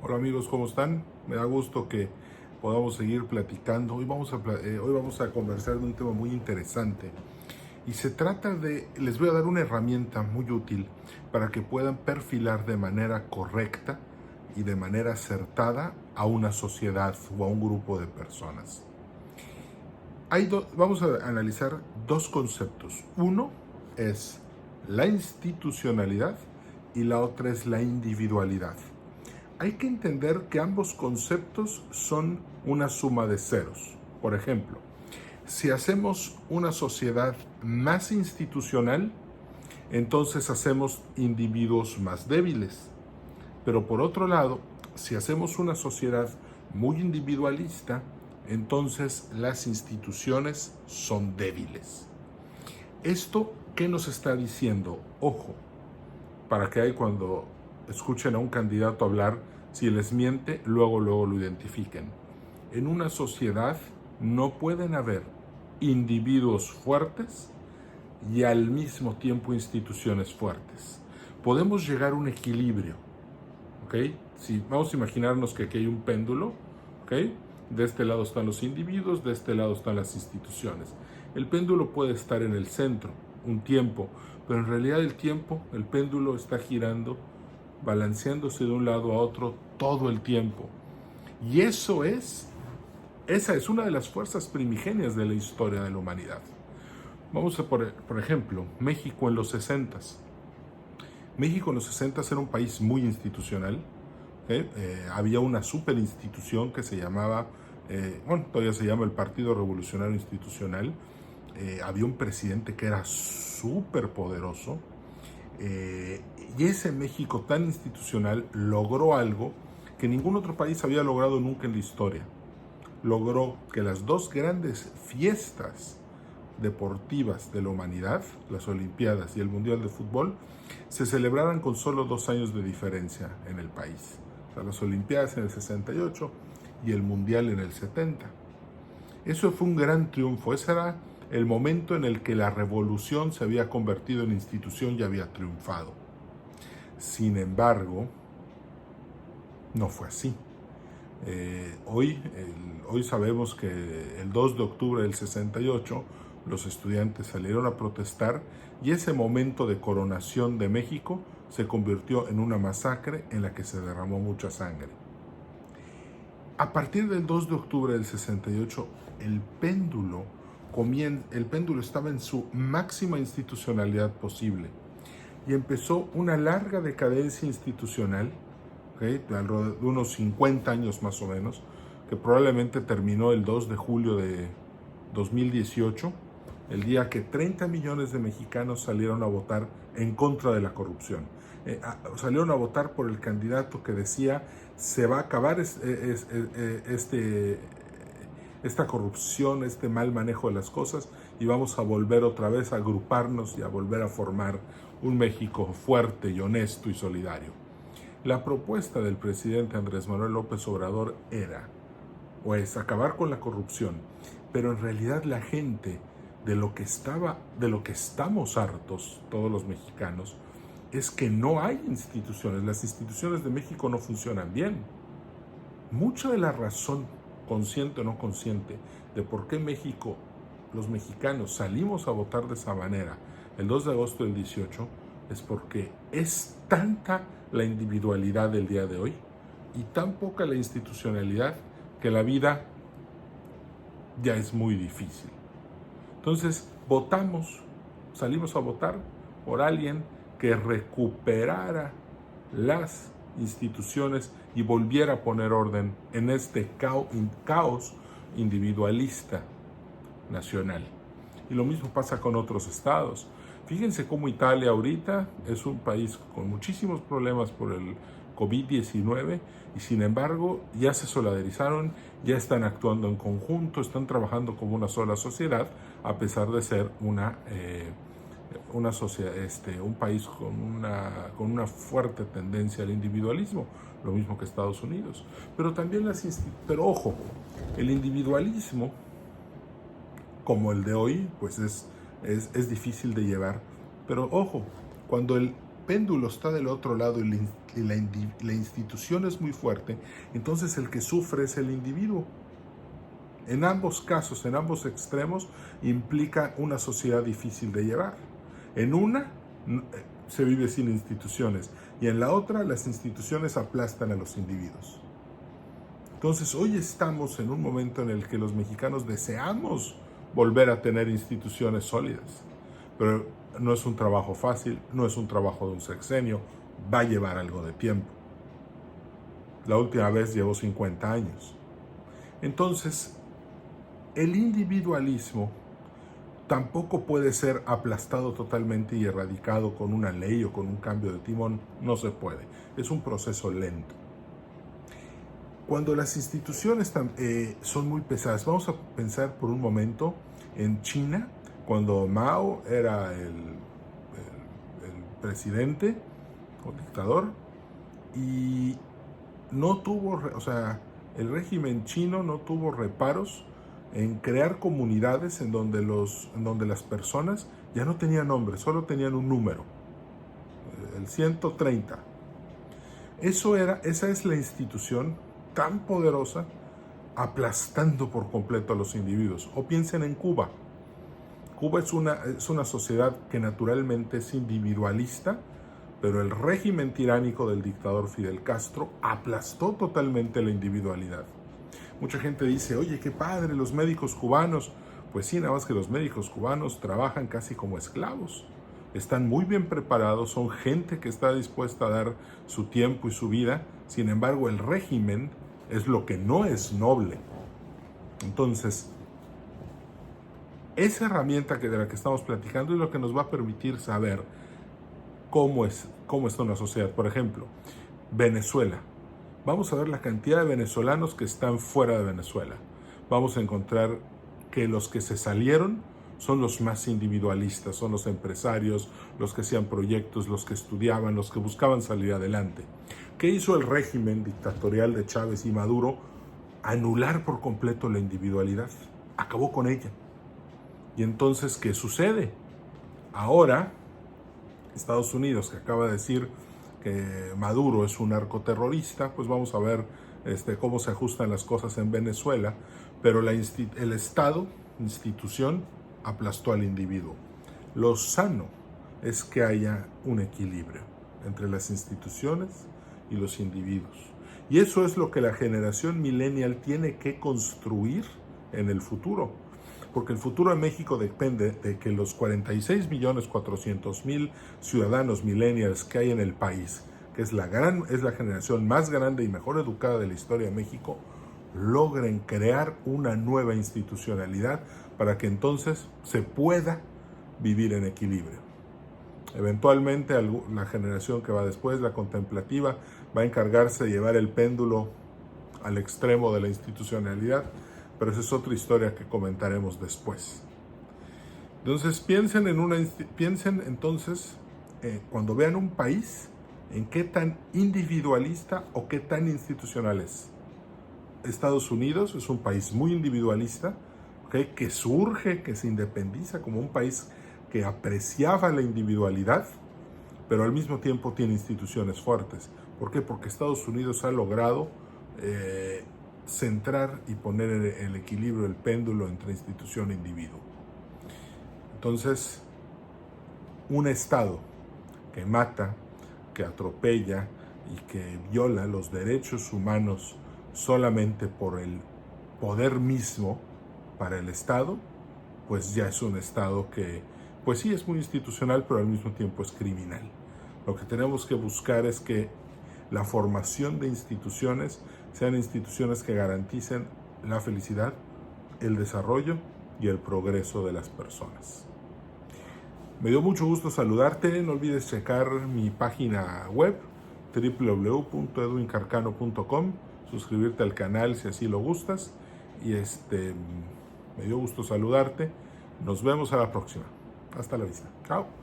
Hola amigos, ¿cómo están? Me da gusto que podamos seguir platicando. Hoy vamos a conversar de un tema muy interesante y se trata les voy a dar una herramienta muy útil para que puedan perfilar de manera correcta y de manera acertada a una sociedad o a un grupo de personas. Vamos a analizar dos conceptos. Uno es la institucionalidad y la otra es la individualidad. Hay que entender que ambos conceptos son una suma de ceros. Por ejemplo, si hacemos una sociedad más institucional, entonces hacemos individuos más débiles. Pero por otro lado, si hacemos una sociedad muy individualista, entonces las instituciones son débiles. ¿Esto qué nos está diciendo? Ojo, para que hay cuando escuchen a un candidato hablar, si les miente, luego lo identifiquen. En una sociedad no pueden haber individuos fuertes y al mismo tiempo instituciones fuertes. Podemos llegar a un equilibrio, ¿ok? Si vamos a imaginarnos que aquí hay un péndulo, ¿ok? De este lado están los individuos, de este lado están las instituciones. El péndulo puede estar en el centro un tiempo, pero en realidad el péndulo está girando, balanceándose de un lado a otro todo el tiempo. Y esa es una de las fuerzas primigenias de la historia de la humanidad. Vamos a por ejemplo, México en los 60s. México en los 60 era un país muy institucional. Había una super institución que se llamaba, todavía se llama el Partido Revolucionario Institucional. Había un presidente que era súper poderoso. Y ese México tan institucional logró algo que ningún otro país había logrado nunca en la historia. Logró que las dos grandes fiestas deportivas de la humanidad, las Olimpiadas y el Mundial de Fútbol, se celebraran con solo 2 años de diferencia en el país. O sea, las Olimpiadas en el 68 y el Mundial en el 70. Eso fue un gran triunfo. Ese era el momento en el que la revolución se había convertido en institución y había triunfado. Sin embargo, no fue así. Hoy sabemos que el 2 de octubre del 68 los estudiantes salieron a protestar y ese momento de coronación de México se convirtió en una masacre en la que se derramó mucha sangre. A partir del 2 de octubre del 68, el péndulo estaba en su máxima institucionalidad posible y empezó una larga decadencia institucional, de alrededor de unos 50 años más o menos, que probablemente terminó el 2 de julio de 2018, el día que 30 millones de mexicanos salieron a votar en contra de la corrupción. Salieron a votar por el candidato que decía se va a acabar esta corrupción, este mal manejo de las cosas y vamos a volver otra vez a agruparnos y a volver a formar un México fuerte y honesto y solidario. La propuesta del presidente Andrés Manuel López Obrador era, pues, acabar con la corrupción, pero en realidad la gente de lo que estamos hartos, todos los mexicanos, es que no hay instituciones. Las instituciones de México no funcionan bien. Mucha de la razón, consciente o no consciente, de por qué los mexicanos salimos a votar de esa manera el 2 de agosto del 18, es porque es tanta la individualidad del día de hoy y tan poca la institucionalidad que la vida ya es muy difícil. Entonces salimos a votar por alguien que recuperara las instituciones y volviera a poner orden en este caos individualista nacional. Y lo mismo pasa con otros estados. Fíjense cómo Italia ahorita es un país con muchísimos problemas por el COVID-19 y sin embargo ya se solidarizaron, ya están actuando en conjunto, están trabajando como una sola sociedad a pesar de ser una sociedad, un país con una fuerte tendencia al individualismo, lo mismo que Estados Unidos. Pero también pero ojo, el individualismo como el de hoy, pues es difícil de llevar. Pero ojo, cuando péndulo está del otro lado y la institución es muy fuerte, entonces el que sufre es el individuo. En ambos casos, en ambos extremos, implica una sociedad difícil de llevar. En una se vive sin instituciones y en la otra las instituciones aplastan a los individuos. Entonces hoy estamos en un momento en el que los mexicanos deseamos volver a tener instituciones sólidas, pero no es un trabajo fácil, no es un trabajo de un sexenio, va a llevar algo de tiempo. La última vez llevó 50 años. Entonces, el individualismo tampoco puede ser aplastado totalmente y erradicado con una ley o con un cambio de timón, no se puede. Es un proceso lento. Cuando las instituciones son muy pesadas, vamos a pensar por un momento en China, cuando Mao era el presidente o dictador y no tuvo, el régimen chino no tuvo reparos en crear comunidades en donde las personas ya no tenían nombre, solo tenían un número, el 130. Esa es la institución tan poderosa, aplastando por completo a los individuos. O piensen en Cuba. Cuba es una sociedad que naturalmente es individualista, pero el régimen tiránico del dictador Fidel Castro aplastó totalmente la individualidad. Mucha gente dice, oye, qué padre, los médicos cubanos. Pues sí, nada más que los médicos cubanos trabajan casi como esclavos. Están muy bien preparados, son gente que está dispuesta a dar su tiempo y su vida. Sin embargo, el régimen es lo que no es noble. Entonces, esa herramienta de la que estamos platicando es lo que nos va a permitir saber cómo está una sociedad. Por ejemplo, Venezuela. Vamos a ver la cantidad de venezolanos que están fuera de Venezuela. Vamos a encontrar que los que se salieron son los más individualistas, son los empresarios, los que hacían proyectos, los que estudiaban, los que buscaban salir adelante. ¿Qué hizo el régimen dictatorial de Chávez y Maduro? Anular por completo la individualidad. Acabó con ella. Y entonces, ¿qué sucede? Ahora, Estados Unidos, que acaba de decir que Maduro es un narcoterrorista, pues vamos a ver cómo se ajustan las cosas en Venezuela, pero el Estado, institución, aplastó al individuo. Lo sano es que haya un equilibrio entre las instituciones y los individuos. Y eso es lo que la generación millennial tiene que construir en el futuro. Porque el futuro de México depende de que los 46.400.000 ciudadanos millennials que hay en el país, que es la generación más grande y mejor educada de la historia de México, logren crear una nueva institucionalidad para que entonces se pueda vivir en equilibrio. Eventualmente la generación que va después, la contemplativa, va a encargarse de llevar el péndulo al extremo de la institucionalidad, pero esa es otra historia que comentaremos después. Entonces piensen entonces, cuando vean un país, en qué tan individualista o qué tan institucional es. Estados Unidos es un país muy individualista, ¿okay?, que surge, que se independiza como un país que apreciaba la individualidad, pero al mismo tiempo tiene instituciones fuertes. ¿Por qué? Porque Estados Unidos ha logrado centrar y poner el equilibrio, el péndulo entre institución e individuo. Entonces, un Estado que mata, que atropella y que viola los derechos humanos solamente por el poder mismo para el Estado, pues ya es un Estado que, pues sí, es muy institucional, pero al mismo tiempo es criminal. Lo que tenemos que buscar es que la formación de instituciones sean instituciones que garanticen la felicidad, el desarrollo y el progreso de las personas. Me dio mucho gusto saludarte. No olvides checar mi página web www.edwincarcano.com, suscribirte al canal si así lo gustas, y me dio gusto saludarte. Nos vemos a la próxima. Hasta la vista. Chao.